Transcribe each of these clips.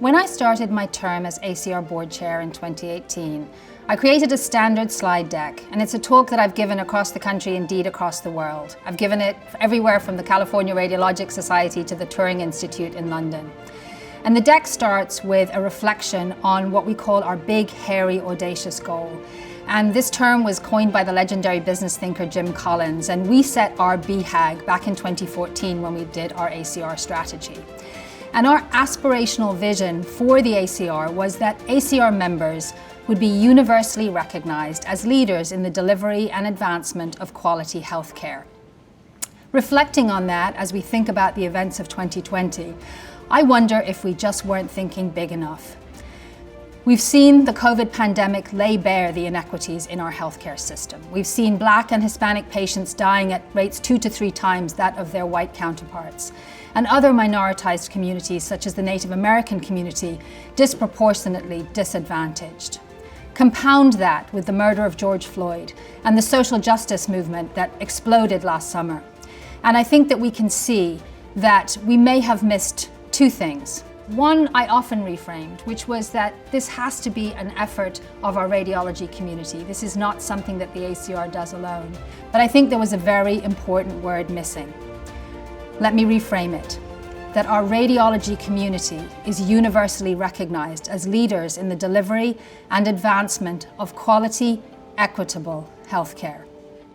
When I started my term as ACR board chair in 2018, I created a standard slide deck, and it's a talk that I've given across the country, indeed across the world. I've given it everywhere from the California Radiologic Society to the Turing Institute in London. And the deck starts with a reflection on what we call our big, hairy, audacious goal. And this term was coined by the legendary business thinker Jim Collins, and we set our BHAG back in 2014 when we did our ACR strategy. And our aspirational vision for the ACR was that ACR members would be universally recognized as leaders in the delivery and advancement of quality healthcare. Reflecting on that as we think about the events of 2020, I wonder if we just weren't thinking big enough. We've seen the COVID pandemic lay bare the inequities in our healthcare system. We've seen Black and Hispanic patients dying at rates 2 to 3 times that of their white counterparts, and other minoritized communities, such as the Native American community, disproportionately disadvantaged. Compound that with the murder of George Floyd and the social justice movement that exploded last summer. And I think that we can see that we may have missed 2 things. One I often reframed, which was that this has to be an effort of our radiology community. This is not something that the ACR does alone. But I think there was a very important word missing. Let me reframe it, that our radiology community is universally recognized as leaders in the delivery and advancement of quality, equitable healthcare.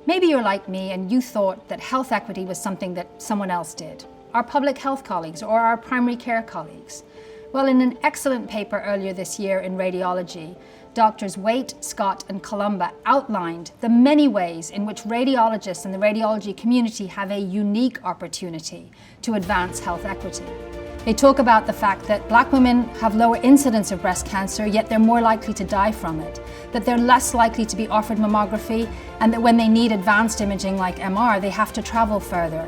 Maybe you're like me and you thought that health equity was something that someone else did, our public health colleagues or our primary care colleagues. Well, in an excellent paper earlier this year in Radiology, Doctors Waite, Scott and Columba outlined the many ways in which radiologists and the radiology community have a unique opportunity to advance health equity. They talk about the fact that Black women have lower incidence of breast cancer, yet they're more likely to die from it, that they're less likely to be offered mammography, and that when they need advanced imaging like MR, they have to travel further.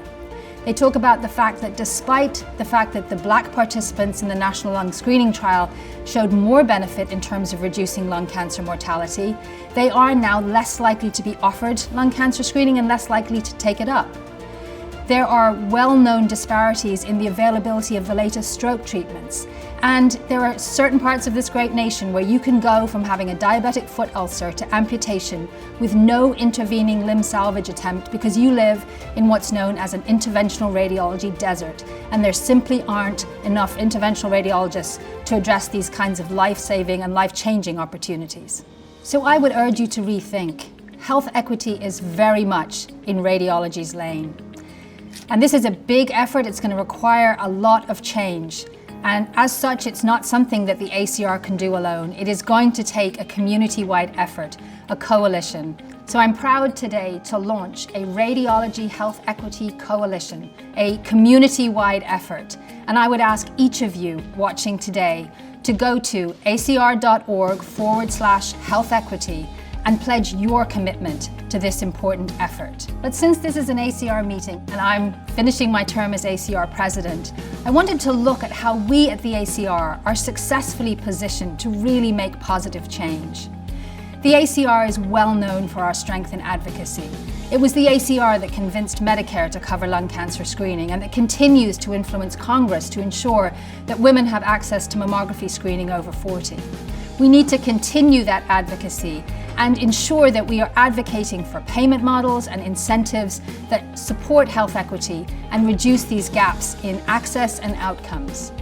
They talk about the fact that despite the fact that the Black participants in the National Lung Screening Trial showed more benefit in terms of reducing lung cancer mortality, they are now less likely to be offered lung cancer screening and less likely to take it up. There are well-known disparities in the availability of the latest stroke treatments. And there are certain parts of this great nation where you can go from having a diabetic foot ulcer to amputation with no intervening limb salvage attempt because you live in what's known as an interventional radiology desert. And there simply aren't enough interventional radiologists to address these kinds of life-saving and life-changing opportunities. So I would urge you to rethink. Health equity is very much in radiology's lane. And this is a big effort. It's going to require a lot of change. And as such, it's not something that the ACR can do alone. It is going to take a community-wide effort, a coalition. So I'm proud today to launch a Radiology Health Equity Coalition, a community-wide effort. And I would ask each of you watching today to go to acr.org/health equity and pledge your commitment to this important effort. But since this is an ACR meeting and I'm finishing my term as ACR president, I wanted to look at how we at the ACR are successfully positioned to really make positive change. The ACR is well known for our strength in advocacy. It was the ACR that convinced Medicare to cover lung cancer screening and that continues to influence Congress to ensure that women have access to mammography screening over 40. We need to continue that advocacy and ensure that we are advocating for payment models and incentives that support health equity and reduce these gaps in access and outcomes.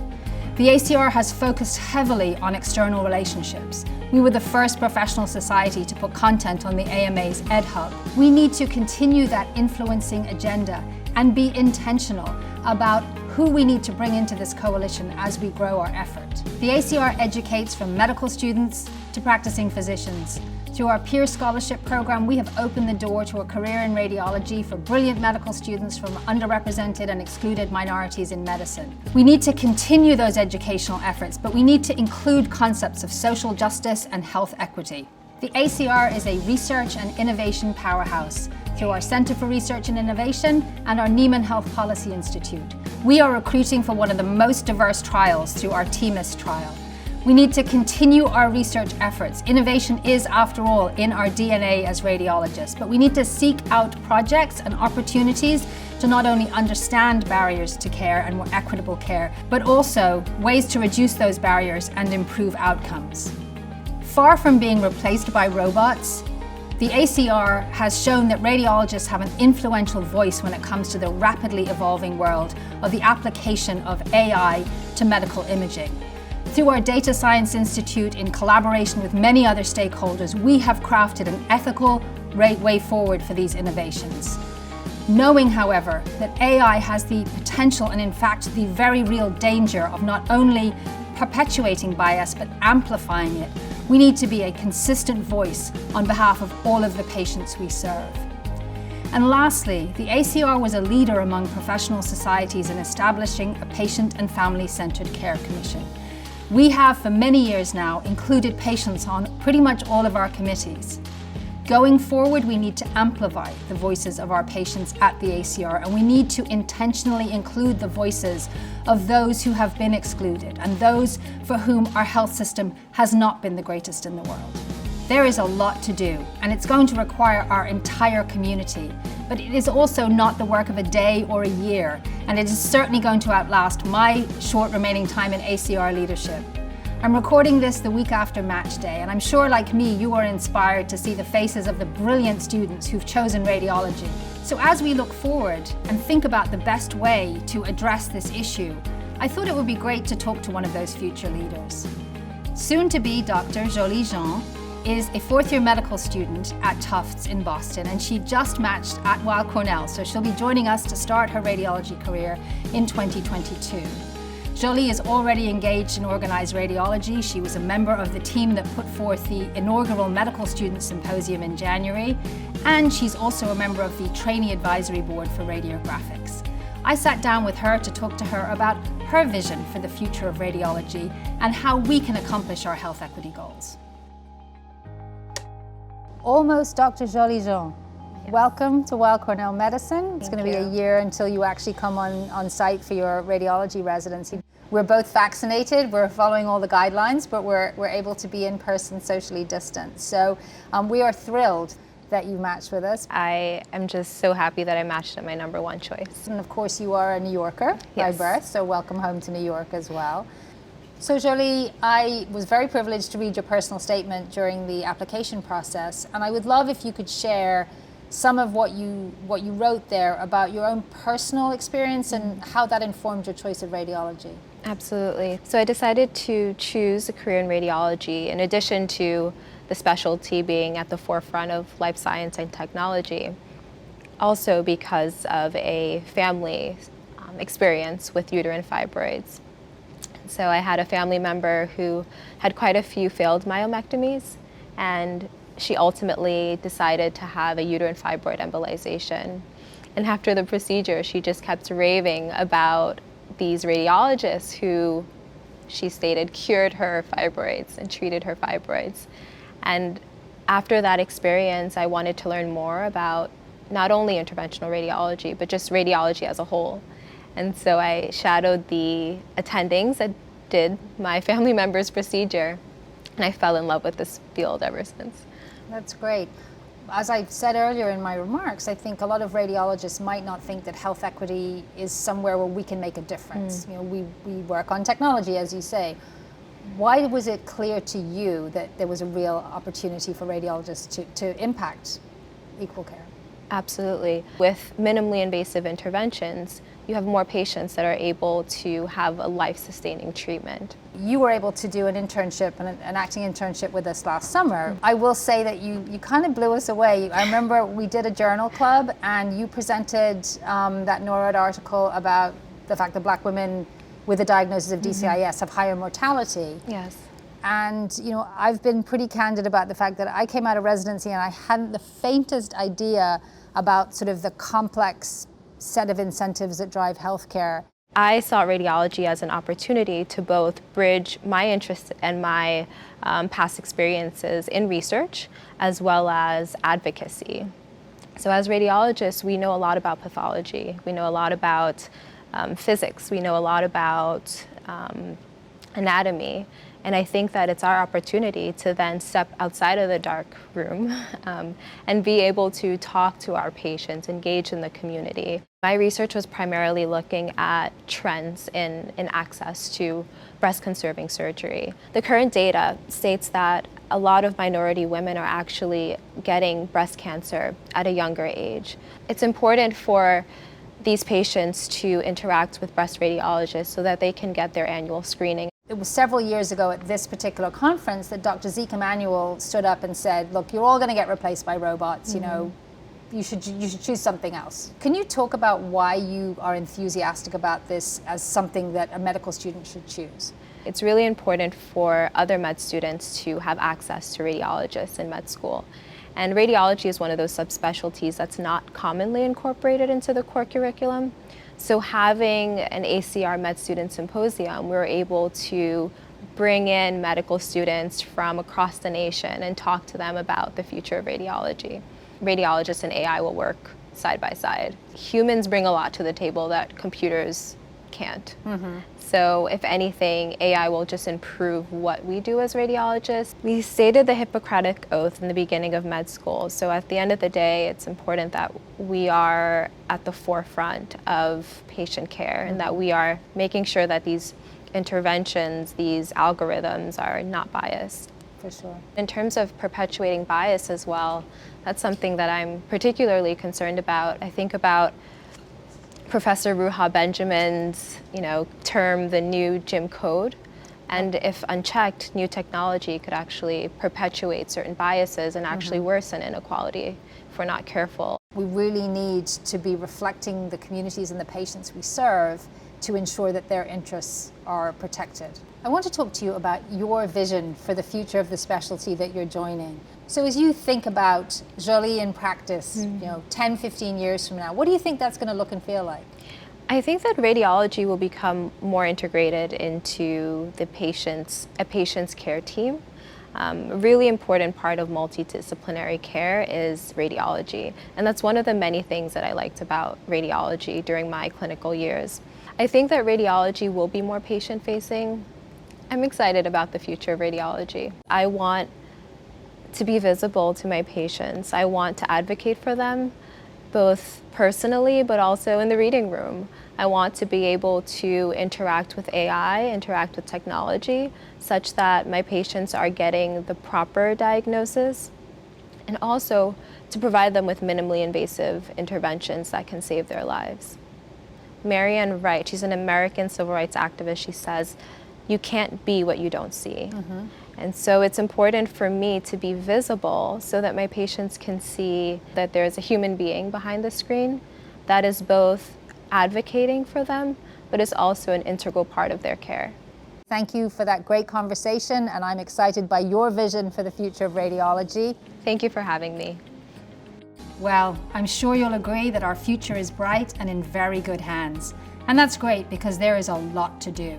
The ACR has focused heavily on external relationships. We were the first professional society to put content on the AMA's Ed Hub. We need to continue that influencing agenda and be intentional about who we need to bring into this coalition as we grow our effort. The ACR educates from medical students to practicing physicians. Through our peer scholarship program, we have opened the door to a career in radiology for brilliant medical students from underrepresented and excluded minorities in medicine. We need to continue those educational efforts, but we need to include concepts of social justice and health equity. The ACR is a research and innovation powerhouse through our Center for Research and Innovation and our Neiman Health Policy Institute. We are recruiting for one of the most diverse trials through our TMIS trial. We need to continue our research efforts. Innovation is, after all, in our DNA as radiologists, but we need to seek out projects and opportunities to not only understand barriers to care and more equitable care, but also ways to reduce those barriers and improve outcomes. Far from being replaced by robots, the ACR has shown that radiologists have an influential voice when it comes to the rapidly evolving world of the application of AI to medical imaging. Through our Data Science Institute, in collaboration with many other stakeholders, we have crafted an ethical way forward for these innovations. Knowing, however, that AI has the potential and in fact the very real danger of not only perpetuating bias but amplifying it, we need to be a consistent voice on behalf of all of the patients we serve. And lastly, the ACR was a leader among professional societies in establishing a patient and family-centered care commission. We have for many years now included patients on pretty much all of our committees. Going forward, we need to amplify the voices of our patients at the ACR, and we need to intentionally include the voices of those who have been excluded and those for whom our health system has not been the greatest in the world. There is a lot to do, and it's going to require our entire community, but it is also not the work of a day or a year, and it is certainly going to outlast my short remaining time in ACR leadership. I'm recording this the week after match day, and I'm sure, like me, you are inspired to see the faces of the brilliant students who've chosen radiology. So as we look forward and think about the best way to address this issue, I thought it would be great to talk to one of those future leaders. Soon-to-be Dr. Jolie Jean is a fourth-year medical student at Tufts in Boston, and she just matched at Weill Cornell, so she'll be joining us to start her radiology career in 2022. Jolie is already engaged in organized radiology. She was a member of the team that put forth the inaugural Medical Student Symposium in January, and she's also a member of the Trainee Advisory Board for Radiographics. I sat down with her to talk to her about her vision for the future of radiology and how we can accomplish our health equity goals. Almost Dr. Jolie Jean. Welcome to Weill Cornell Medicine. It's going to be a year until you actually come on site for your radiology residency. We're both vaccinated, we're following all the guidelines, but we're able to be in person, socially distanced. So we are thrilled that you matched with us. I am just so happy that I matched at my number one choice. And of course you are a New Yorker by birth, so welcome home to New York as well. So Jolie, I was very privileged to read your personal statement during the application process, and I would love if you could share some of what you wrote there about your own personal experience and how that informed your choice of radiology. Absolutely. So I decided to choose a career in radiology in addition to the specialty being at the forefront of life science and technology, also because of a family experience with uterine fibroids. So I had a family member who had quite a few failed myomectomies, and she ultimately decided to have a uterine fibroid embolization. And after the procedure, she just kept raving about these radiologists who, she stated, cured her fibroids and treated her fibroids. And after that experience, I wanted to learn more about not only interventional radiology, but just radiology as a whole. And so I shadowed the attendings that did my family member's procedure, and I fell in love with this field ever since. That's great. As I said earlier in my remarks, I think a lot of radiologists might not think that health equity is somewhere where we can make a difference. You know, we work on technology, as you say. Why was it clear to you that there was a real opportunity for radiologists to impact equal care? Absolutely. With minimally invasive interventions, you have more patients that are able to have a life-sustaining treatment. You were able to do an internship, an acting internship with us last summer. I will say that you kind of blew us away. I remember we did a journal club and you presented that NORAD article about the fact that Black women with a diagnosis of DCIS have higher mortality. Yes. And you know, I've been pretty candid about the fact that I came out of residency and I hadn't the faintest idea about sort of the complex set of incentives that drive healthcare. I saw radiology as an opportunity to both bridge my interest and my past experiences in research as well as advocacy. So as radiologists, we know a lot about pathology. We know a lot about physics. We know a lot about anatomy. And I think that it's our opportunity to then step outside of the dark room and be able to talk to our patients, engage in the community. My research was primarily looking at trends in access to breast-conserving surgery. The current data states that a lot of minority women are actually getting breast cancer at a younger age. It's important for these patients to interact with breast radiologists so that they can get their annual screening. It was several years ago at this particular conference that Dr. Zeke Emanuel stood up and said, look, you're all going to get replaced by robots, you know, you should choose something else. Can you talk about why you are enthusiastic about this as something that a medical student should choose? It's really important for other med students to have access to radiologists in med school. And radiology is one of those subspecialties that's not commonly incorporated into the core curriculum. So having an ACR Med Student Symposium, we were able to bring in medical students from across the nation and talk to them about the future of radiology. Radiologists and AI will work side by side. Humans bring a lot to the table that computers can't. So if anything, AI will just improve what we do as radiologists. We stated the Hippocratic Oath in the beginning of med school. So at the end of the day, it's important that we are at the forefront of patient care and that we are making sure that these interventions, these algorithms are not biased. For sure. In terms of perpetuating bias as well, that's something that I'm particularly concerned about. I think about Professor Ruha Benjamin's, term, the new Jim Code. And if unchecked, new technology could actually perpetuate certain biases and actually worsen inequality if we're not careful. We really need to be reflecting the communities and the patients we serve to ensure that their interests are protected. I want to talk to you about your vision for the future of the specialty that you're joining. So as you think about Jolie in practice, 10, 15 years from now, what do you think that's going to look and feel like? I think that radiology will become more integrated into a patient's care team. A really important part of multidisciplinary care is radiology, and that's one of the many things that I liked about radiology during my clinical years. I think that radiology will be more patient-facing. I'm excited about the future of radiology. I want to be visible to my patients. I want to advocate for them, both personally but also in the reading room. I want to be able to interact with AI, interact with technology, such that my patients are getting the proper diagnosis, and also to provide them with minimally invasive interventions that can save their lives. Marianne Wright, she's an American civil rights activist, she says, you can't be what you don't see. And so it's important for me to be visible so that my patients can see that there's a human being behind the screen that is both advocating for them, but is also an integral part of their care. Thank you for that great conversation, and I'm excited by your vision for the future of radiology. Thank you for having me. Well, I'm sure you'll agree that our future is bright and in very good hands. And that's great because there is a lot to do.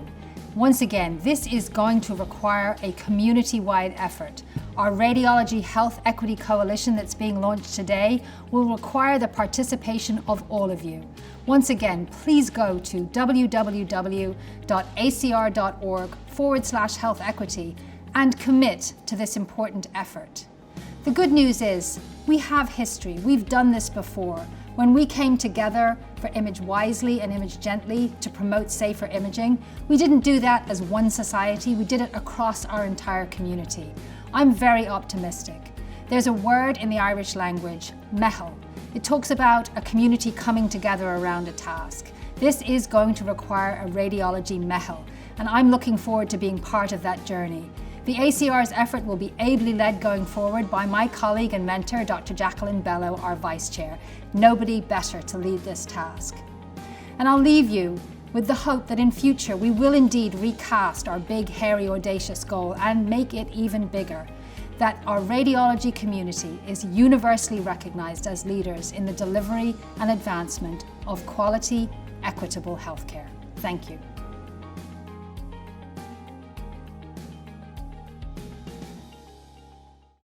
Once again, this is going to require a community-wide effort. Our Radiology Health Equity Coalition that's being launched today will require the participation of all of you. Once again, please go to www.acr.org/health equity and commit to this important effort. The good news is we have history. We've done this before. When we came together for Image Wisely and Image Gently to promote safer imaging, we didn't do that as one society, we did it across our entire community. I'm very optimistic. There's a word in the Irish language, meitheal. It talks about a community coming together around a task. This is going to require a radiology meitheal, and I'm looking forward to being part of that journey. The ACR's effort will be ably led going forward by my colleague and mentor, Dr. Jacqueline Bello, our Vice Chair. Nobody better to lead this task. And I'll leave you with the hope that in future we will indeed recast our big, hairy, audacious goal and make it even bigger. That our radiology community is universally recognized as leaders in the delivery and advancement of quality, equitable healthcare. Thank you.